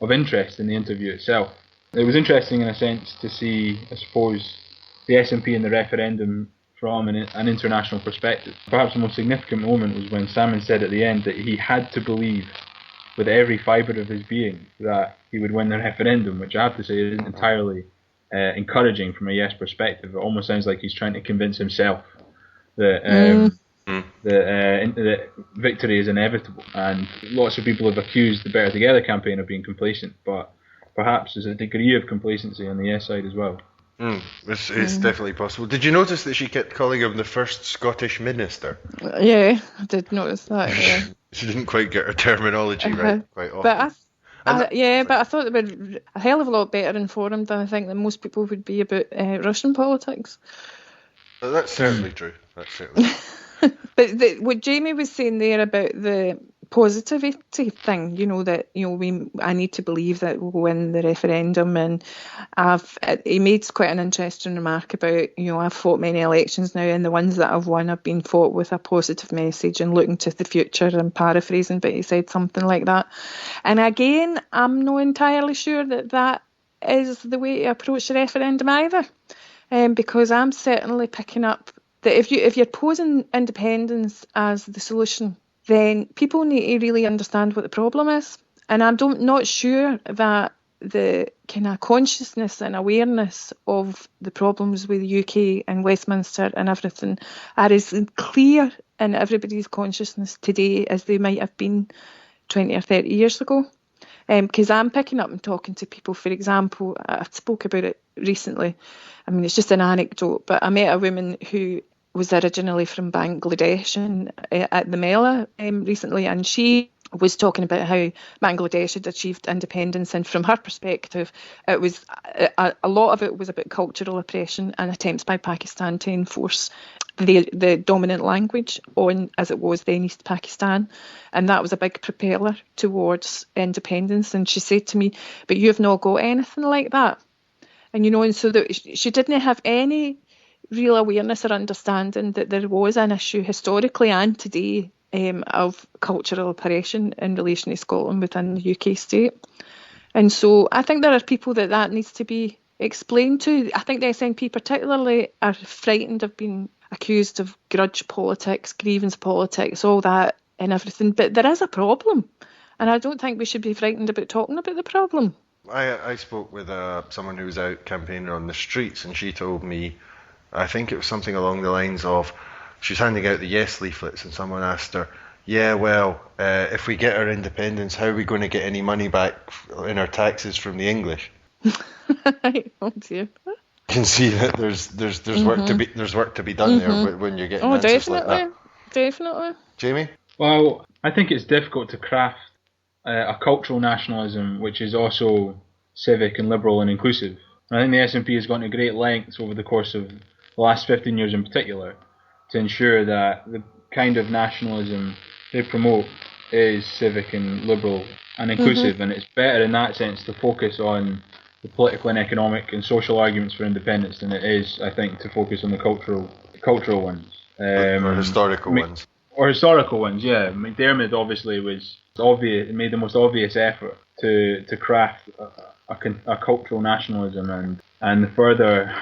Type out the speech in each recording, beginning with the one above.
of interest in the interview itself. It was interesting in a sense to see, I suppose, the SNP in the referendum from an international perspective. Perhaps the most significant moment was when Salmond said at the end that he had to believe with every fibre of his being that he would win the referendum, which I have to say isn't entirely encouraging from a yes perspective. It almost sounds like he's trying to convince himself that that victory is inevitable. And lots of people have accused the Better Together campaign of being complacent, but perhaps there's a degree of complacency on the yes side as well. It's definitely possible. Did you notice that she kept calling him the first Scottish minister? Yeah, I did notice that. Yeah. She didn't quite get her terminology right quite often. But I thought they were a hell of a lot better informed than I think that most people would be about Russian politics. Well, that's certainly true. That's certainly true. But what Jamie was saying there about the positivity thing, that I need to believe that we'll win the referendum, and he made quite an interesting remark about I've fought many elections now, and the ones that I've won have been fought with a positive message and looking to the future. I'm paraphrasing, but he said something like that. And again, I'm not entirely sure that is the way to approach the referendum either, because I'm certainly picking up that if you're posing independence as the solution, then people need to really understand what the problem is. And I'm not sure that the kind of consciousness and awareness of the problems with the UK and Westminster and everything are as clear in everybody's consciousness today as they might have been 20 or 30 years ago. Because I'm picking up and talking to people, for example, I spoke about it recently. I mean, it's just an anecdote, but I met a woman who was originally from Bangladesh and at the Mela recently, and she was talking about how Bangladesh had achieved independence, and from her perspective it was a lot of it was about cultural oppression and attempts by Pakistan to enforce the dominant language on, as it was then, East Pakistan, and that was a big propeller towards independence. And she said to me, but you have not got anything like that. And so that she didn't have any real awareness or understanding that there was an issue historically and today of cultural oppression in relation to Scotland within the UK state. And so I think there are people that needs to be explained to. I think the SNP particularly are frightened of being accused of grudge politics, grievance politics, all that and everything. But there is a problem, and I don't think we should be frightened about talking about the problem. I spoke with someone who was out campaigning on the streets, and she told me, I think it was something along the lines of, she was handing out the yes leaflets and someone asked her, if we get our independence, how are we going to get any money back in our taxes from the English? Oh dear. You can see that there's work to be done there when you're getting answers like that. Definitely. Jamie? Well, I think it's difficult to craft a cultural nationalism which is also civic and liberal and inclusive. And I think the SNP has gone to great lengths over the course of the last 15 years in particular to ensure that the kind of nationalism they promote is civic and liberal and inclusive, and it's better in that sense to focus on the political and economic and social arguments for independence than it is, I think, to focus on the cultural ones. Or historical ones. Or historical ones, yeah. McDermott obviously made the most obvious effort to craft a cultural nationalism, and the further,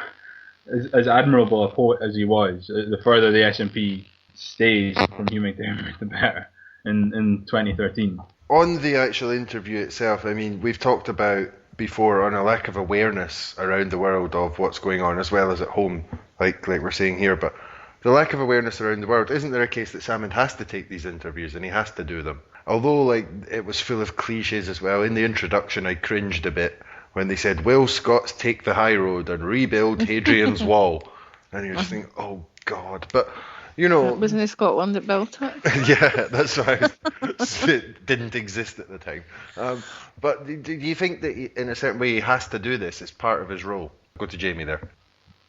as admirable a poet as he was, the further the SNP stays from Hugh McDermott, the better in 2013. On the actual interview itself, I mean, we've talked about before on a lack of awareness around the world of what's going on, as well as at home, like we're saying here, but the lack of awareness around the world, isn't there a case that Salmond has to take these interviews and he has to do them? Although it was full of cliches as well. In the introduction I cringed a bit when they said, will Scots take the high road and rebuild Hadrian's Wall? And you're just thinking, oh God. But, It wasn't in Scotland that built it. Yeah, that's right. It didn't exist at the time. But do you think that in a certain way he has to do this? It's part of his role. Go to Jamie there.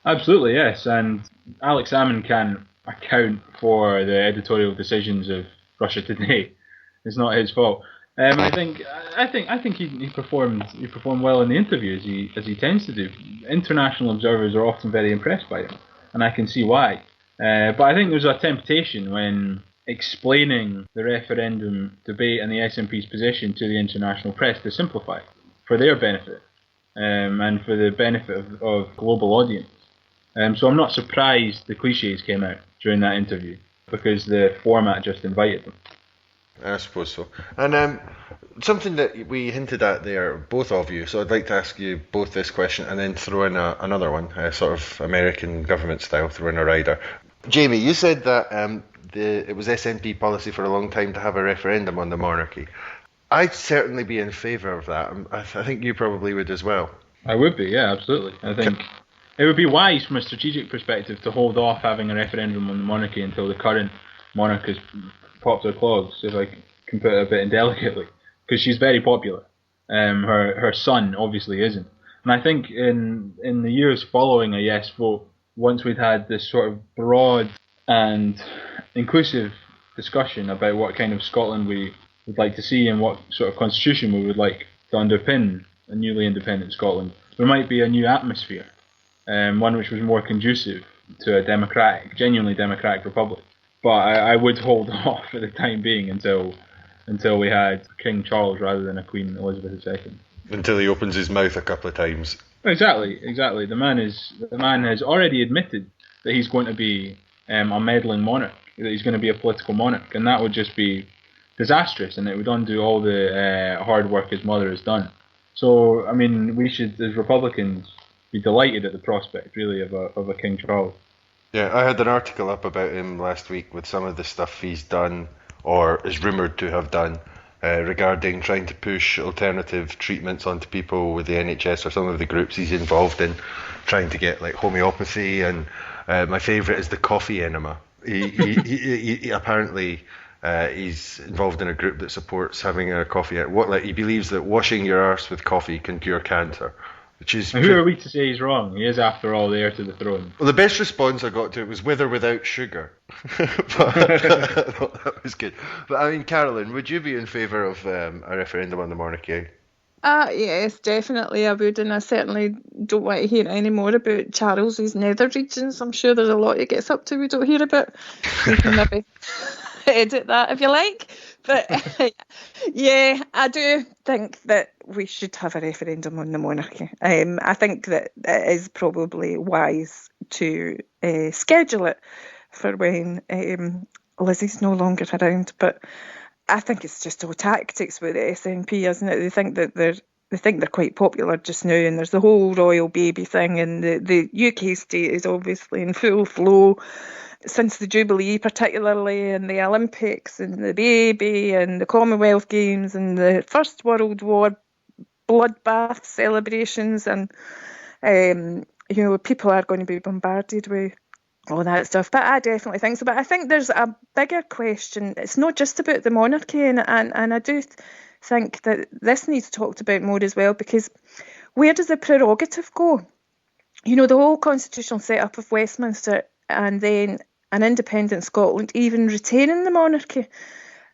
Absolutely, yes. And Alex Salmond can account for the editorial decisions of Russia Today. It's not his fault. I think he performed well in the interview as he tends to do. International observers are often very impressed by him, and I can see why. But I think there's a temptation when explaining the referendum debate and the SNP's position to the international press to simplify. for their benefit and for the benefit of global audience. So I'm not surprised the cliches came out during that interview, because the format just invited them. I suppose so. And something that we hinted at there, both of you, so I'd like to ask you both this question and then throw in another one, sort of American government style, throw in a rider. Jamie, you said that it was SNP policy for a long time to have a referendum on the monarchy. I'd certainly be in favour of that. I think you probably would as well. I would be, yeah, absolutely. I think it would be wise from a strategic perspective to hold off having a referendum on the monarchy until the current monarch has popped her clogs, if I can put it a bit indelicately, because she's very popular. Her son obviously isn't. And I think in the years following a yes vote, once we'd had this sort of broad and inclusive discussion about what kind of Scotland we would like to see and what sort of constitution we would like to underpin a newly independent Scotland, there might be a new atmosphere, one which was more conducive to a genuinely democratic republic. But I would hold off for the time being until we had King Charles rather than a Queen Elizabeth II. Until he opens his mouth a couple of times. Exactly. The man has already admitted that he's going to be a meddling monarch, that he's going to be a political monarch, and that would just be disastrous, and it would undo all the hard work his mother has done. So, I mean, we should, as Republicans, be delighted at the prospect, really, of a King Charles. Yeah, I had an article up about him last week with some of the stuff he's done, or is rumoured to have done, regarding trying to push alternative treatments onto people with the NHS or some of the groups he's involved in, trying to get like homeopathy, and my favourite is the coffee enema. He apparently he's involved in a group that supports having a coffee. He believes that washing your arse with coffee can cure cancer. Who are we to say he's wrong? He is, after all, the heir to the throne. Well, the best response I got to it was with or without sugar. But I thought that was good. But I mean, Carolyn, would you be in favour of a referendum on the monarchy? Yes, definitely I would, and I certainly don't want to hear any more about Charles's nether regions. I'm sure there's a lot he gets up to we don't hear about. We can maybe edit that if you like. But yeah, I do think that we should have a referendum on the monarchy. I think that it is probably wise to schedule it for when Lizzie's no longer around. But I think it's just all tactics with the SNP, isn't it? They think they're quite popular just now, and there's the whole royal baby thing, and the UK state is obviously in full flow since the Jubilee particularly, and the Olympics and the baby and the Commonwealth Games and the First World War bloodbath celebrations, and people are going to be bombarded with all that stuff. But I definitely think so. But I think there's a bigger question. It's not just about the monarchy, and I do think that this needs talked about more as well, because where does the prerogative go? The whole constitutional setup of Westminster, and then an independent Scotland even retaining the monarchy.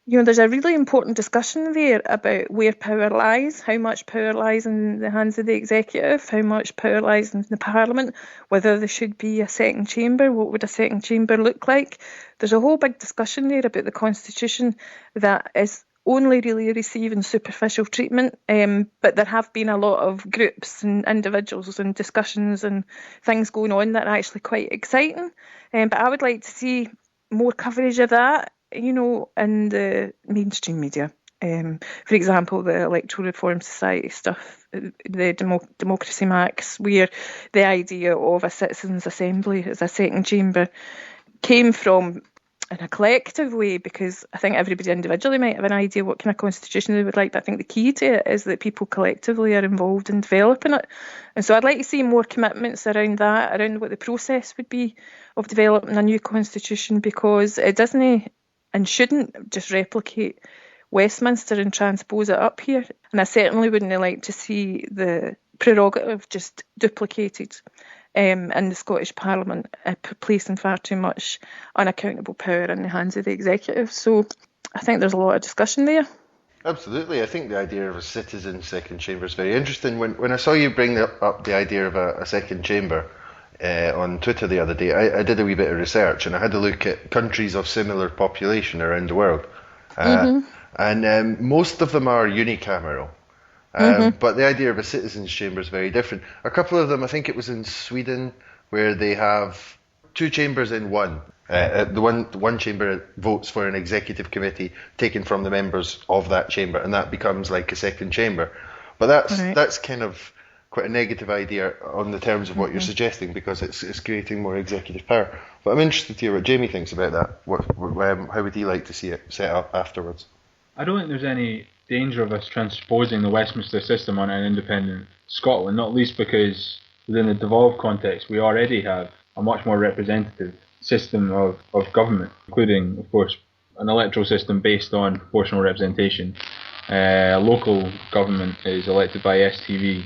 There's a really important discussion there about where power lies, how much power lies in the hands of the executive, how much power lies in the Parliament, whether there should be a second chamber, what would a second chamber look like. There's a whole big discussion there about the constitution that is only really receiving superficial treatment, but there have been a lot of groups and individuals and discussions and things going on that are actually quite exciting. But I would like to see more coverage of that, in the mainstream media. For example, the Electoral Reform Society stuff, the Democracy Max, where the idea of a citizens' assembly as a second chamber came from in a collective way, because I think everybody individually might have an idea what kind of constitution they would like, but I think the key to it is that people collectively are involved in developing it. And so I'd like to see more commitments around that, around what the process would be of developing a new constitution, because it doesn't and shouldn't just replicate Westminster and transpose it up here. And I certainly wouldn't like to see the prerogative just duplicated in the Scottish Parliament, placing far too much unaccountable power in the hands of the executive. So I think there's a lot of discussion there. Absolutely. I think the idea of a citizen second chamber is very interesting. When I saw you bring up the idea of a second chamber on Twitter the other day, I did a wee bit of research, and I had a look at countries of similar population around the world. And most of them are unicameral. But the idea of a citizens' chamber is very different. A couple of them, I think it was in Sweden, where they have two chambers in one. The one chamber votes for an executive committee taken from the members of that chamber, and that becomes like a second chamber. But that's kind of quite a negative idea on the terms of what you're suggesting, because it's creating more executive power. But I'm interested to hear what Jamie thinks about that. How would he like to see it set up afterwards? I don't think there's any danger of us transposing the Westminster system on an independent Scotland, not least because within the devolved context we already have a much more representative system of government, including, of course, an electoral system based on proportional representation. Local government is elected by STV,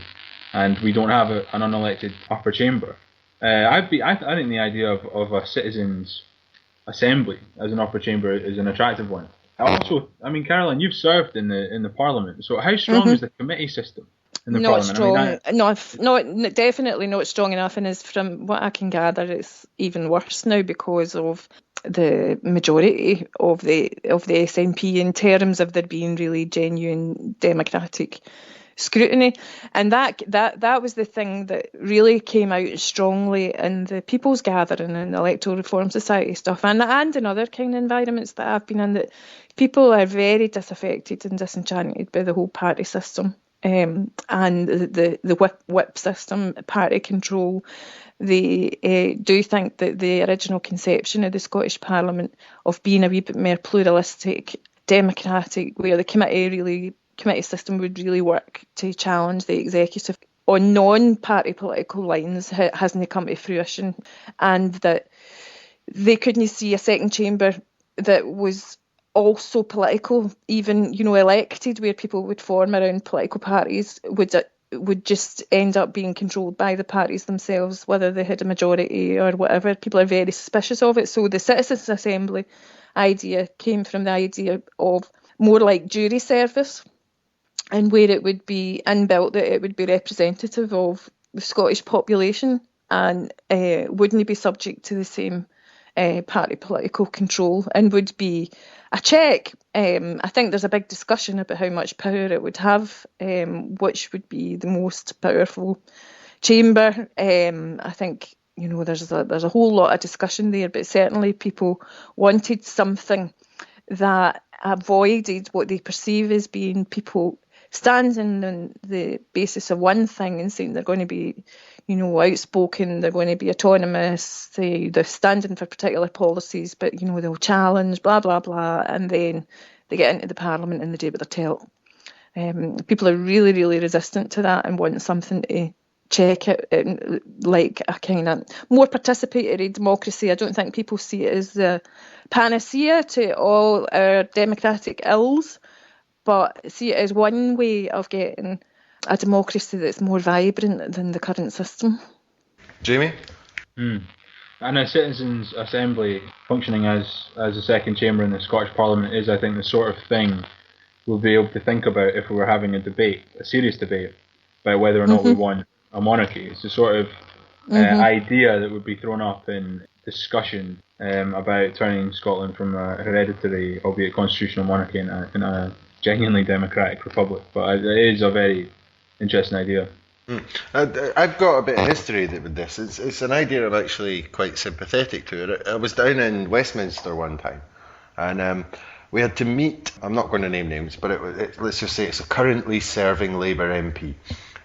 and we don't have an unelected upper chamber. I think the idea of a citizens' assembly as an upper chamber is an attractive one. Also, I mean, Carolyn, you've served in the Parliament, so how strong is the committee system in the Parliament? Strong. Definitely not strong enough, and from what I can gather, it's even worse now because of the majority of the SNP in terms of there being really genuine democratic scrutiny, and that was the thing that really came out strongly in the People's Gathering and the Electoral Reform Society stuff, and in other kind of environments that I've been in, that people are very disaffected and disenchanted by the whole party system, and the whip system, party control. They do think that the original conception of the Scottish Parliament of being a wee bit more pluralistic, democratic, where the committee system would really work to challenge the executive on non-party political lines hasn't come to fruition, and that they couldn't see a second chamber that was also political, even elected, where people would form around political parties would just end up being controlled by the parties themselves, whether they had a majority or whatever. People are very suspicious of it. So the Citizens' Assembly idea came from the idea of more like jury service, and where it would be inbuilt that it would be representative of the Scottish population and wouldn't be subject to the same party political control, and would be a check. I think there's a big discussion about how much power it would have, which would be the most powerful chamber. I think there's a whole lot of discussion there, but certainly people wanted something that avoided what they perceive as being people standing on the basis of one thing and saying they're going to be, outspoken, they're going to be autonomous, they're standing for particular policies, but, they'll challenge, blah, blah, blah, and then they get into the Parliament and they do what they're told. People are really, really resistant to that and want something to check it, like a kind of more participatory democracy. I don't think people see it as the panacea to all our democratic ills, but see it as one way of getting a democracy that's more vibrant than the current system. Jamie? And a citizens' assembly functioning as a second chamber in the Scottish Parliament is, I think, the sort of thing we'll be able to think about if we were having a serious debate about whether or not we want a monarchy. It's the sort of idea that would be thrown up in discussion about turning Scotland from a hereditary, albeit constitutional monarchy in a genuinely democratic republic. But it is a very interesting idea. I've got a bit of history with this. It's an idea I'm actually quite sympathetic to. I was down in Westminster one time, and we had to meet, I'm not going to name names, but let's just say it's a currently serving Labour MP.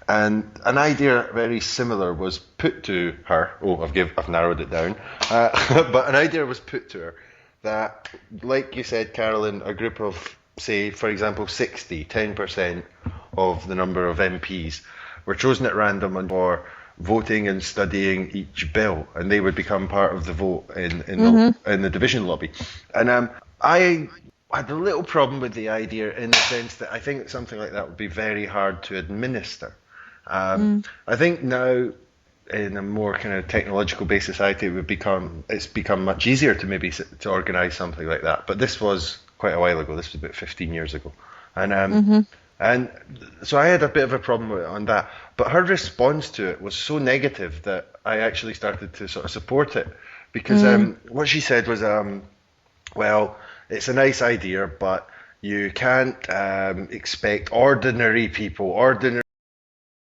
And an idea very similar was put to her. I've narrowed it down. But an idea was put to her that, like you said, Carolyn, a group of, say, for example, 10% of the number of MPs were chosen at random for voting and studying each bill, and they would become part of the vote in the division lobby. And I had a little problem with the idea in the sense that I think that something like that would be very hard to administer. I think now, in a more kind of technological based society, it's become much easier to maybe to organise something like that. But this was quite a while ago. This was about 15 years ago, and so I had a bit of a problem with it on that. But her response to it was so negative that I actually started to sort of support it, because what she said was, well, it's a nice idea, but You can't expect ordinary people, ordinary